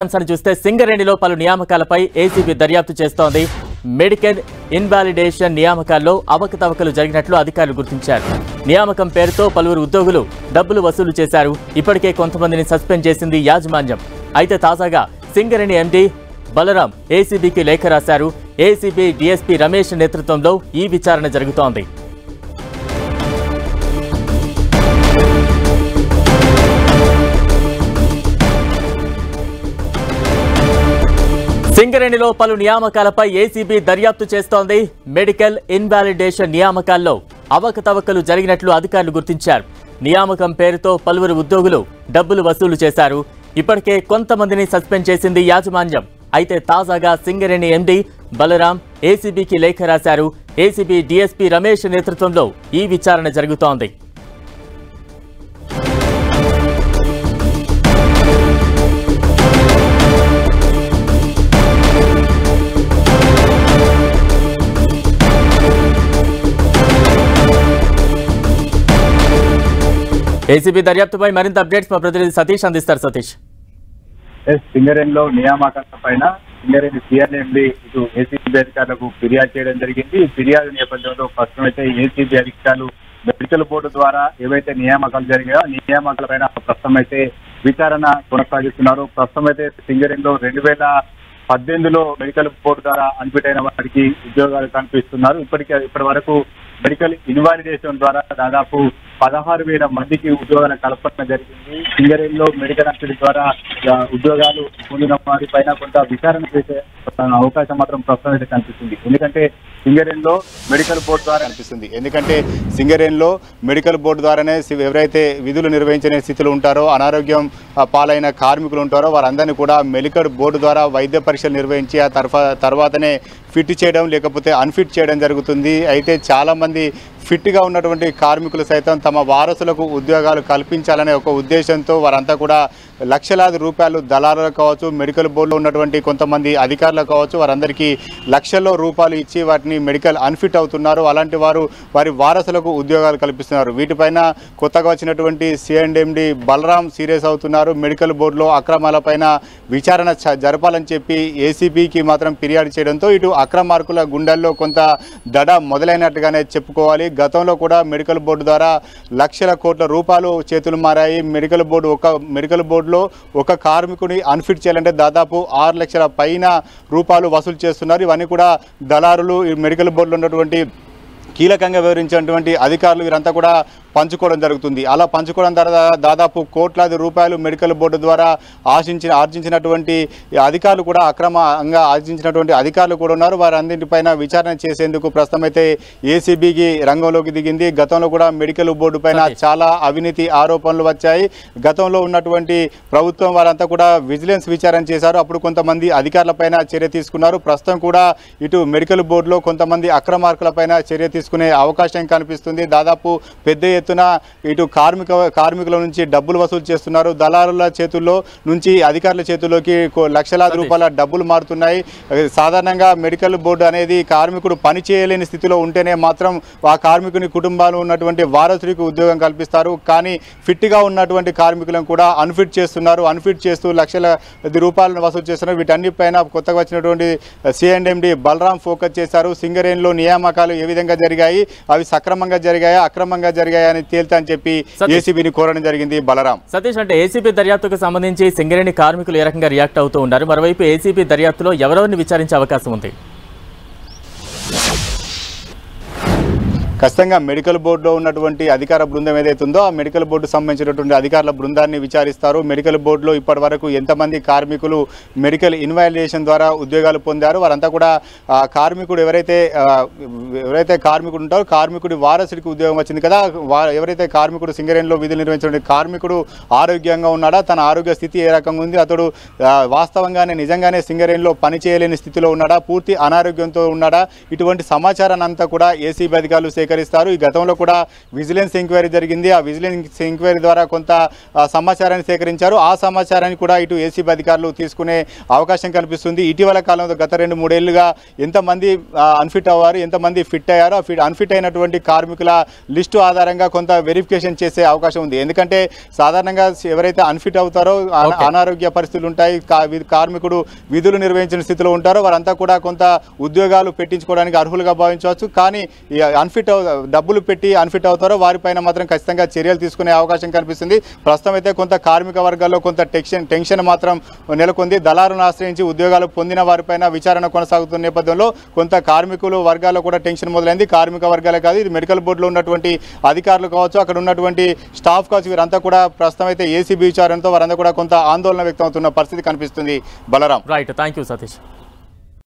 అంశాన్ని చూస్తే సింగరేణిలో పలు నియామకాలపై ఏసీబీ దర్యాప్తు చేస్తోంది. మెడికల్ ఇన్వాలిడేషన్ నియామకాల్లో అవకతవకలు జరిగినట్లు అధికారులు గుర్తించారు. నియామకం పేరుతో పలువురు ఉద్యోగులు డబ్బులు వసూలు చేశారు. ఇప్పటికే కొంతమందిని సస్పెండ్ చేసింది యాజమాన్యం. అయితే తాజాగా సింగరేణి ఎండీ బలరాం ఏసీబీకి లేఖ రాశారు. ఏసీబీ డీఎస్పీ రమేష్ నేతృత్వంలో ఈ విచారణ జరుగుతోంది. సింగరేణిలో పలు నియామకాలపై ఏసీబీ దర్యాప్తు చేస్తోంది. మెడికల్ ఇన్వాలిడేషన్ నియామకాల్లో అవకతవకలు జరిగినట్లు అధికారులు గుర్తించారు. నియామకం పేరుతో పలువురు ఉద్యోగులు డబ్బులు వసూలు చేశారు. ఇప్పటికే కొంతమందిని సస్పెండ్ చేసింది యాజమాన్యం. అయితే తాజాగా సింగరేణి ఎండీ బలరాం ఏసీబీకి లేఖ రాశారు. ఏసీబీ డీఎస్పీ రమేష్ నేతృత్వంలో ఈ విచారణ జరుగుతోంది. ఏసీబీ దర్యాప్తుపై మరింత అప్డేట్స్ మా ప్రతినిధి సతీష్ అందిస్తారు. సతీష్, సింగరేణిలో నియామకాల పైన సింగరేణి సిఆర్ఎండి ఇటు ఏసీబీ అధికారులకు ఫిర్యాదు చేయడం జరిగింది. ఈ ఫిర్యాదు నేపథ్యంలో ప్రస్తుతం అయితే ఏసీబీ అధికారులు మెడికల్ బోర్డు ద్వారా ఏవైతే నియామకాలు జరిగాయో నియామకాల పైన ప్రస్తుతం అయితే విచారణ కొనసాగిస్తున్నారు. ప్రస్తుతం అయితే సింగరేణిలో 2018లో మెడికల్ బోర్డు ద్వారా అడ్మిట్ అయిన వారికి ఉద్యోగాలు కల్పిస్తున్నారు. ఇప్పటి వరకు మెడికల్ ఇన్వాలిడేషన్ ద్వారా దాదాపు 16,000 మందికి ఉద్యోగాల కల్పన జరిగింది. సింగరేణిలో మెడికల్ అసిడ్ ద్వారా ఉద్యోగాలు పొందిన వారి పైన కొంత విచారణ చేసే అవకాశం మాత్రం ప్రస్తుతం అయితే కనిపిస్తుంది. ఎందుకంటే సింగరేణిలో మెడికల్ బోర్డు ద్వారానే ఎవరైతే విధులు నిర్వహించే స్థితిలో ఉంటారో, అనారోగ్యం పాలైన కార్మికులు ఉంటారో వారందరినీ కూడా మెడికల్ బోర్డు ద్వారా వైద్య పరీక్షలు నిర్వహించి ఆ తర్వాతనే ఫిట్ చేయడం లేకపోతే అన్ఫిట్ చేయడం జరుగుతుంది. అయితే చాలామంది ఫిట్గా ఉన్నటువంటి కార్మికులు సైతం తమ వారసులకు ఉద్యోగాలు కల్పించాలనే ఒక ఉద్దేశంతో వారంతా కూడా లక్షలాది రూపాయలు దళారులకు కావచ్చు, మెడికల్ బోర్డులో ఉన్నటువంటి కొంతమంది అధికారులకు కావచ్చు, వారందరికీ లక్షల్లో రూపాయలు ఇచ్చి వాటిని మెడికల్ అన్ఫిట్ అవుతున్నారు. అలాంటి వారి వారసులకు ఉద్యోగాలు కల్పిస్తున్నారు. వీటిపైన కొత్తగా వచ్చినటువంటి సిఎండి బలరాం సీరియస్ అవుతున్నారు. మెడికల్ బోర్డులో అక్రమాలపైన విచారణ జరపాలని చెప్పి ఏసీబీకి మాత్రం ఫిర్యాదు చేయడంతో ఇటు అక్రమార్కుల గుండెల్లో కొంత దడ మొదలైనట్టుగానే చెప్పుకోవాలి. గతంలో కూడా మెడికల్ బోర్డు ద్వారా లక్షల కోట్ల రూపాయలు చేతులు మారాయి. మెడికల్ బోర్డులో ఒక కార్మికుని అన్ఫిట్ చేయాలంటే దాదాపు 6 లక్షల పైన రూపాయలు వసూలు చేస్తున్నారు. ఇవన్నీ కూడా దళారులు మెడికల్ బోర్డులో ఉన్నటువంటి కీలకంగా వివరించినటువంటి అధికారులు వీరంతా కూడా పంచుకోవడం జరుగుతుంది. అలా పంచుకోవడం ద్వారా దాదాపు కోట్లాది రూపాయలు మెడికల్ బోర్డు ద్వారా ఆర్జించినటువంటి అధికారులు కూడా అక్రమంగా ఆర్జించినటువంటి అధికారులు కూడా ఉన్నారు. వారందరిపైన విచారణ చేసేందుకు ప్రస్తుతం అయితే ఏసీబీకి రంగంలోకి దిగింది. గతంలో కూడా మెడికల్ బోర్డు పైన చాలా అవినీతి ఆరోపణలు వచ్చాయి. గతంలో ఉన్నటువంటి ప్రభుత్వం వారంతా కూడా విజిలెన్స్ విచారణ చేశారు. అప్పుడు కొంతమంది అధికారులపైన చర్య తీసుకున్నారు. ప్రస్తుతం కూడా ఇటు మెడికల్ బోర్డులో కొంతమంది అక్రమార్కులపైన చర్య తీసుకునే అవకాశం కనిపిస్తుంది. దాదాపు పెద్ద ఎత్తున ఇటు కార్మికుల నుంచి డబ్బులు వసూలు చేస్తున్నారు. దళారుల చేతుల్లో నుంచి అధికారుల చేతుల్లోకి లక్షలాది రూపాయల డబ్బులు మారుతున్నాయి. సాధారణంగా మెడికల్ బోర్డు అనేది కార్మికుడు పని చేయలేని స్థితిలో ఉంటేనే మాత్రం ఆ కార్మికుని కుటుంబాలు ఉన్నటువంటి వారసుడికి ఉద్యోగం కల్పిస్తారు. కానీ ఫిట్గా ఉన్నటువంటి కార్మికులను కూడా అన్ఫిట్ చేస్తున్నారు. అన్ఫిట్ చేస్తూ లక్షల రూపాయలను వసూలు చేస్తున్నారు. వీటన్నిపైన కొత్తగా వచ్చినటువంటి సిఎండి బలరాం ఫోకస్ చేశారు. సింగరేణిలో నియామకాలు ఏ విధంగా జరిగాయి, అవి సక్రమంగా జరిగాయా అక్రమంగా జరిగాయా అని తేల్తా అని చెప్పి ఏసీబీని కోరడం జరిగింది బలరాం. సతీష్, అంటే ఏసీబీ దర్యాప్తుకు సంబంధించి సింగరేణి కార్మికులు ఏ రకంగా రియాక్ట్ అవుతూ ఉన్నారు? మరోవైపు ఏసీబీ దర్యాప్తులో ఎవరెవరిని విచారించే అవకాశం ఉంది? ఖచ్చితంగా మెడికల్ బోర్డులో ఉన్నటువంటి అధికార బృందం ఏదైతే ఉందో ఆ మెడికల్ బోర్డు సంబంధించినటువంటి అధికారుల బృందాన్ని విచారిస్తారు. మెడికల్ బోర్డులో ఇప్పటి వరకు ఎంతమంది కార్మికులు మెడికల్ ఇన్వాలిడేషన్ ద్వారా ఉద్యోగాలు పొందారు, వారంతా కూడా కార్మికుడు ఎవరైతే కార్మికుడు ఉంటారో కార్మికుడి వారసుడికి ఉద్యోగం వచ్చింది కదా, ఎవరైతే కార్మికుడు సింగరేణిలో విధులు నిర్వహించిన కార్మికుడు ఆరోగ్యంగా ఉన్నాడా, తన ఆరోగ్య స్థితి ఏ రకంగా ఉంది, అతడు వాస్తవంగానే నిజంగానే సింగరేణిలో పని చేయలేని స్థితిలో ఉన్నాడా, పూర్తి అనారోగ్యంతో ఉన్నాడా, ఇటువంటి సమాచారాన్ని అంతా కూడా ఏసీబీ అధికారులు సేకరిస్తారు. ఈ గతంలో కూడా విజిలెన్స్ ఎంక్వైరీ జరిగింది. ఆ విజిలెన్స్ ఎంక్వైరీ ద్వారా కొంత సమాచారాన్ని సేకరించారు. ఆ సమాచారాన్ని కూడా ఇటు ఏసీబీ అధికారులు తీసుకునే అవకాశం కనిపిస్తుంది. ఇటీవల కాలంలో గత 2-3 ఏళ్లుగా ఎంతమంది అన్ఫిట్ అవ్వారు, ఎంతమంది ఫిట్ అయ్యారో అన్ఫిట్ అయినటువంటి కార్మికుల లిస్టు ఆధారంగా కొంత వెరిఫికేషన్ చేసే అవకాశం ఉంది. ఎందుకంటే సాధారణంగా ఎవరైతే అన్ఫిట్ అవుతారో అనారోగ్య పరిస్థితులు ఉంటాయి, కార్మికుడు విధులు నిర్వహించిన స్థితిలో ఉంటారో వారంతా కూడా కొంత ఉద్యోగాలు పెట్టించుకోవడానికి అర్హులుగా భావించవచ్చు. కానీ డబ్బులు పెట్టి అన్ఫిట్ అవుతారో వారిపైన మాత్రం ఖచ్చితంగా చర్యలు తీసుకునే అవకాశం కనిపిస్తుంది. ప్రస్తుతం అయితే కొంత కార్మిక వర్గాల్లో కొంత టెన్షన్ మాత్రం నెలకొంది. దళారులను ఆశ్రయించి ఉద్యోగాలు పొందిన వారిపైన విచారణ కొనసాగుతున్న నేపథ్యంలో కొంత కార్మికులు వర్గాల్లో కూడా టెన్షన్ మొదలైంది. కార్మిక వర్గాలే కాదు, ఇది మెడికల్ బోర్డులో ఉన్నటువంటి అధికారులు కావచ్చు, అక్కడ ఉన్నటువంటి స్టాఫ్ కావచ్చు, వీరంతా కూడా ప్రస్తుతం అయితే ఏసీబీ విచారణతో వారంతా కూడా కొంత ఆందోళన వ్యక్తం అవుతున్న పరిస్థితి కనిపిస్తుంది. Balaram. Right, thank you Satish.